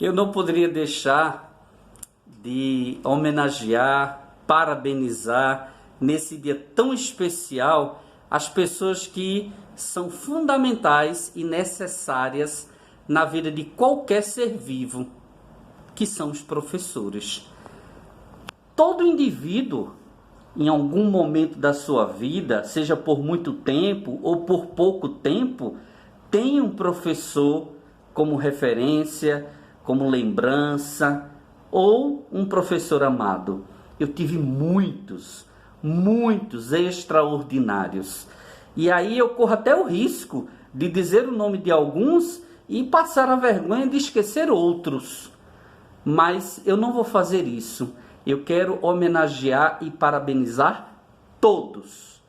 Eu não poderia deixar de homenagear, parabenizar nesse dia tão especial as pessoas que são fundamentais e necessárias na vida de qualquer ser vivo, que são os professores. Todo indivíduo, em algum momento da sua vida, seja por muito tempo ou por pouco tempo, tem um professor como referência, como lembrança, ou um professor amado. Eu tive muitos extraordinários. E aí eu corro até o risco de dizer o nome de alguns e passar a vergonha de esquecer outros. Mas eu não vou fazer isso. Eu quero homenagear e parabenizar todos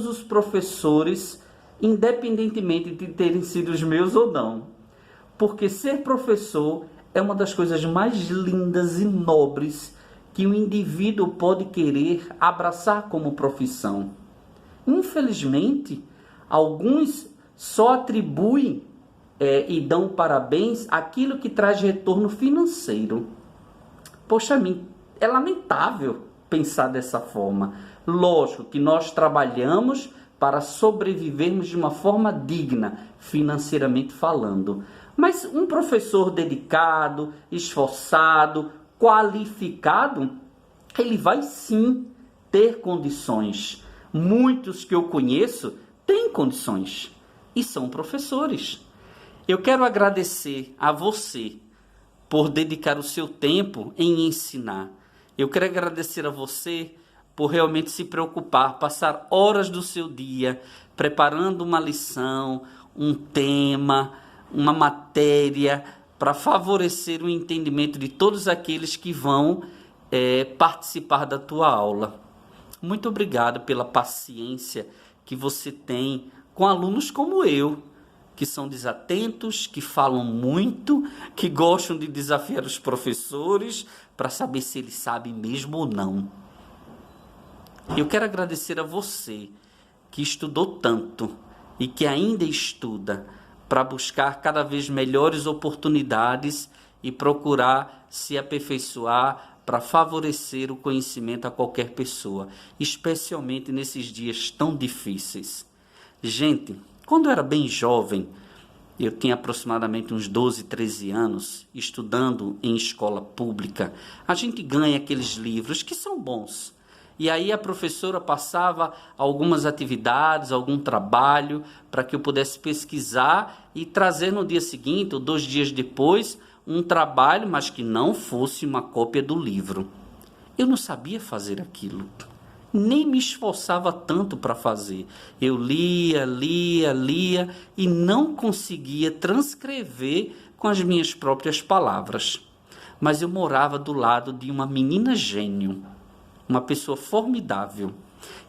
os professores, independentemente de terem sido os meus ou não. Porque ser professor é uma das coisas mais lindas e nobres que um indivíduo pode querer abraçar como profissão. Infelizmente, alguns só atribuem e dão parabéns àquilo que traz retorno financeiro. Poxa, é lamentável pensar dessa forma. Lógico que nós trabalhamos para sobrevivermos de uma forma digna, financeiramente falando. Mas um professor dedicado, esforçado, qualificado, ele vai sim ter condições. Muitos que eu conheço têm condições e são professores. Eu quero agradecer a você por dedicar o seu tempo em ensinar. Eu quero agradecer a você por realmente se preocupar, passar horas do seu dia preparando uma lição, um tema, uma matéria para favorecer o entendimento de todos aqueles que vão participar da tua aula. Muito obrigado pela paciência que você tem com alunos como eu, que são desatentos, que falam muito, que gostam de desafiar os professores para saber se eles sabem mesmo ou não. Eu quero agradecer a você que estudou tanto e que ainda estuda para buscar cada vez melhores oportunidades e procurar se aperfeiçoar para favorecer o conhecimento a qualquer pessoa, especialmente nesses dias tão difíceis. Gente, quando eu era bem jovem, eu tinha aproximadamente uns 12, 13 anos, estudando em escola pública. A gente ganha aqueles livros que são bons. E aí a professora passava algumas atividades, algum trabalho, para que eu pudesse pesquisar e trazer no dia seguinte, ou 2 dias depois, um trabalho, mas que não fosse uma cópia do livro. Eu não sabia fazer aquilo. Nem me esforçava tanto para fazer. Eu lia e não conseguia transcrever com as minhas próprias palavras. Mas eu morava do lado de uma menina gênio, uma pessoa formidável,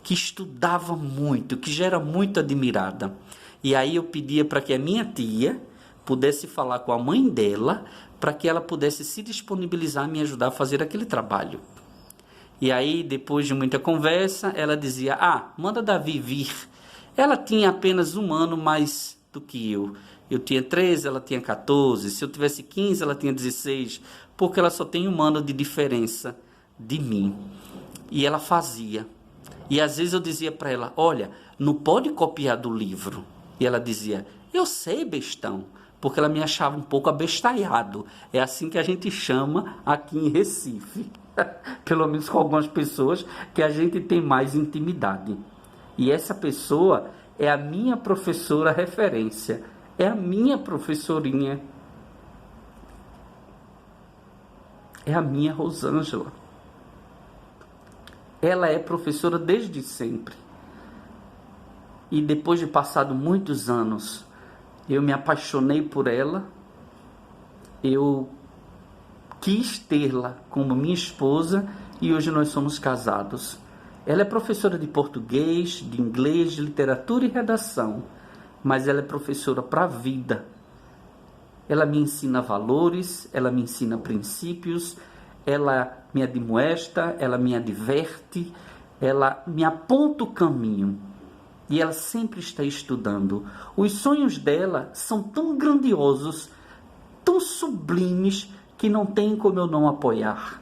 que estudava muito, que já era muito admirada. E aí eu pedia para que a minha tia pudesse falar com a mãe dela, para que ela pudesse se disponibilizar a me ajudar a fazer aquele trabalho. E aí, depois de muita conversa, ela dizia, manda Davi vir. Ela tinha apenas 1 ano mais do que eu. Eu tinha 13, ela tinha 14. Se eu tivesse 15, ela tinha 16. Porque ela só tem 1 ano de diferença de mim. E ela fazia. E às vezes eu dizia para ela, olha, não pode copiar do livro. E ela dizia, eu sei, bestão. Porque ela me achava um pouco abestalhado. É assim que a gente chama aqui em Recife. Pelo menos com algumas pessoas que a gente tem mais intimidade. E essa pessoa é a minha professora referência. É a minha professorinha. É a minha Rosângela. Ela é professora desde sempre. E depois de passado muitos anos, eu me apaixonei por ela. Eu quis tê-la como minha esposa e hoje nós somos casados. Ela é professora de português, de inglês, de literatura e redação, mas ela é professora para a vida. Ela me ensina valores, ela me ensina princípios, ela me admoesta, ela me adverte, ela me aponta o caminho. E ela sempre está estudando. Os sonhos dela são tão grandiosos, tão sublimes que não tem como eu não apoiar.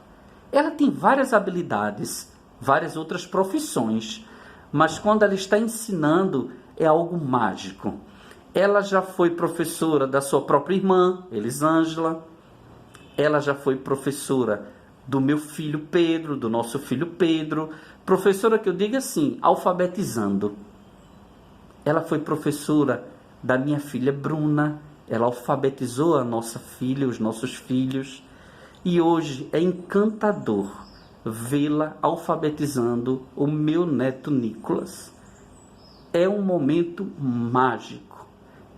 Ela tem várias habilidades, várias outras profissões, mas quando ela está ensinando é algo mágico. Ela já foi professora da sua própria irmã, Elisângela. Ela já foi professora do meu filho Pedro, do nosso filho Pedro. Professora que eu digo assim, alfabetizando. Ela foi professora da minha filha Bruna. Ela alfabetizou a nossa filha, os nossos filhos. E hoje é encantador vê-la alfabetizando o meu neto Nicolas. É um momento mágico.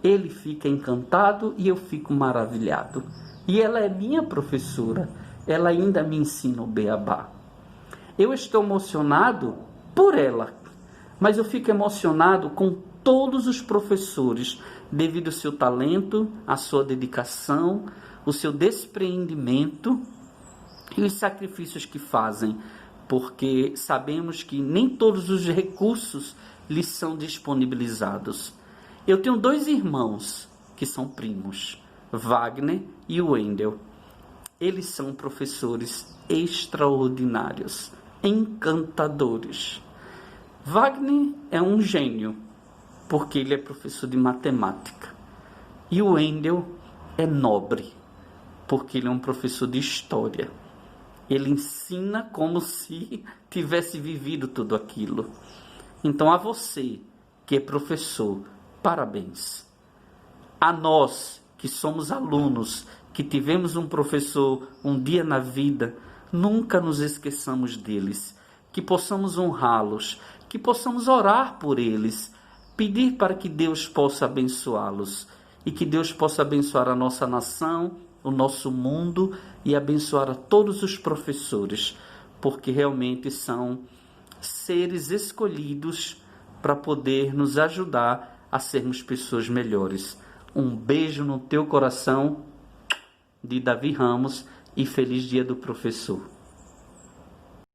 Ele fica encantado e eu fico maravilhado. E ela é minha professora. Ela ainda me ensina o beabá. Eu estou emocionado por ela, mas eu fico emocionado com todos os professores, devido ao seu talento, a sua dedicação, o seu despreendimento e os sacrifícios que fazem, porque sabemos que nem todos os recursos lhes são disponibilizados. Eu tenho 2 irmãos que são primos, Wagner e Wendel. Eles são professores extraordinários, encantadores. Wagner é um gênio, porque ele é professor de matemática. E o Wendel é nobre, porque ele é um professor de história. Ele ensina como se tivesse vivido tudo aquilo. Então, a você que é professor, parabéns. A nós que somos alunos, que tivemos um professor um dia na vida, nunca nos esqueçamos deles. Que possamos honrá-los, que possamos orar por eles, pedir para que Deus possa abençoá-los e que Deus possa abençoar a nossa nação, o nosso mundo e abençoar a todos os professores, porque realmente são seres escolhidos para poder nos ajudar a sermos pessoas melhores. Um beijo no teu coração, de Davi Ramos, e feliz dia do professor.